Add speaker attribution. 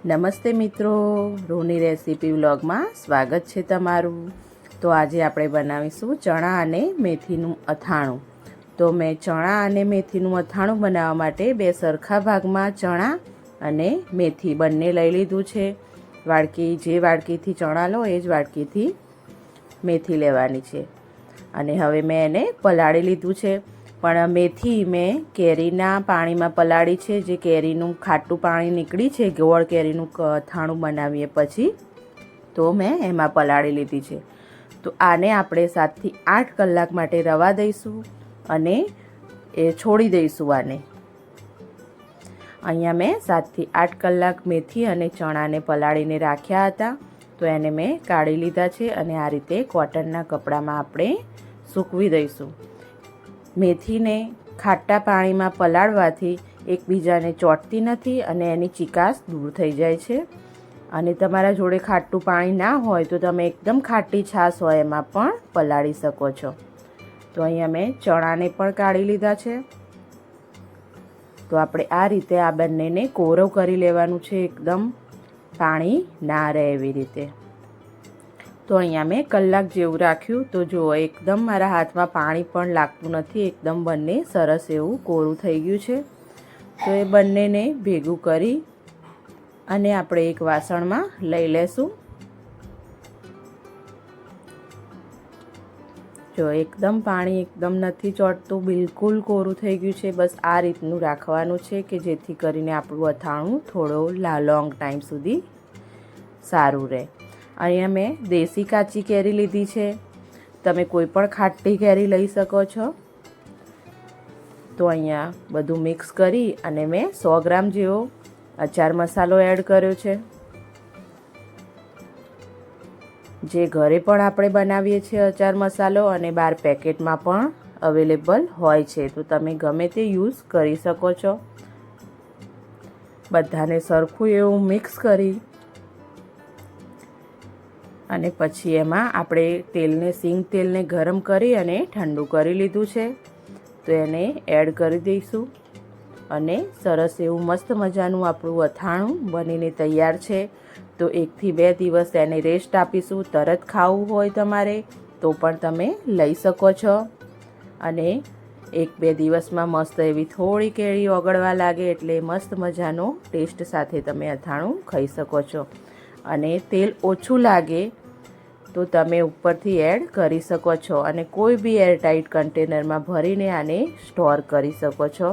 Speaker 1: નમસ્તે મિત્રો, રોની રેસીપી વ્લોગમાં સ્વાગત છે તમારું। તો આજે આપણે બનાવીશું ચણા અને મેથીનું અથાણું। તો મેં ચણા અને મેથીનું અથાણું બનાવવા માટે બે સરખા ભાગમાં ચણા અને મેથી બંને લઈ લીધું છે। જે વાડકીથી ચણા લો એ જ વાડકીથી મેથી લેવાની છે। અને હવે મેં એને પલાળી લીધું છે। પણ મેથી મેં કેરીના પાણીમાં પલાળી છે। જે કેરીનું ખાટું પાણી નીકળી છે, ગોળ કેરીનું અથાણું બનાવીએ પછી, તો મેં એમાં પલાળી લીધી છે। તો આને આપણે 7 થી 8 કલાક માટે રવા દઈશું અને એ છોડી દઈશું આને। અહીંયા મેં 7 થી 8 કલાક મેથી અને ચણાને પલાળીને રાખ્યા હતા, તો એને મેં કાઢી લીધા છે અને આ રીતે કોટનના કપડામાં આપણે સૂકવી દઈશું। મેથીને ખાટા પાણીમાં પલાળવાથી એકબીજાને ચોંટતી નથી અને એની ચીકાશ દૂર થઈ જાય છે। અને તમારા જોડે ખાટું પાણી ના હોય તો તમે એકદમ ખાટી છાશ હોય એમાં પણ પલાળી શકો છો। તો અહીંયા મેં ચણાને પણ કાઢી લીધા છે। તો આપણે આ રીતે આ બંનેને કોરો કરી લેવાનું છે, એકદમ પાણી ના રહે એવી રીતે। તો અહીંયા મેં કલાક જેવું રાખ્યું, તો જુઓ એકદમ મારા હાથમાં પાણી પણ લાગતું નથી, એકદમ બંને સરસ એવું કોરું થઈ ગયું છે। તો એ બંનેને ભેગું કરી અને આપણે એક વાસણમાં લઈ લેશું। જો એકદમ પાણી એકદમ નથી ચોંટતું, બિલકુલ કોરું થઈ ગયું છે। બસ આ રીતનું રાખવાનું છે કે જેથી કરીને આપણું અથાણું થોડો લોંગ ટાઈમ સુધી સારું રહે। અહીંયા મેં દેશી કાચી કેરી લીધી છે, તમે કોઈ પણ ખાટી કેરી લઈ શકો છો। તો અહીંયા બધું મિક્સ કરી અને મેં 100 ગ્રામ જેવો અચાર મસાલો એડ કર્યો છે, જે ઘરે પણ આપણે બનાવીએ છીએ અચાર મસાલો, અને બહાર પેકેટમાં પણ અવેલેબલ હોય છે, તો તમે ગમે તે યુઝ કરી શકો છો। બધાને સરખું એવું મિક્સ કરી અને પછી એમાં આપણે સિંગ તેલને ગરમ કરી અને ઠંડુ કરી લીધું છે, તો એને એડ કરી દઈશું અને સરસ એવું મસ્ત મજાનું આપણું અથાણું બનીને તૈયાર છે। તો 1 થી 2 દિવસ એને રેસ્ટ આપીશું। તરત ખાવું હોય તમારે તો પણ તમે લઈ શકો છો, અને 1-2 દિવસમાં મસ્ત એવી થોડી કેરી ઓગળવા લાગે એટલે મસ્ત મજાનો ટેસ્ટ સાથે તમે અથાણું ખાઈ શકો છો। અને તેલ ઓછું લાગે તો તમે ઉપરથી એડ કરી શકો છો, અને કોઈ બી એરટાઇટ કન્ટેનરમાં ભરીને આને સ્ટોર કરી શકો છો।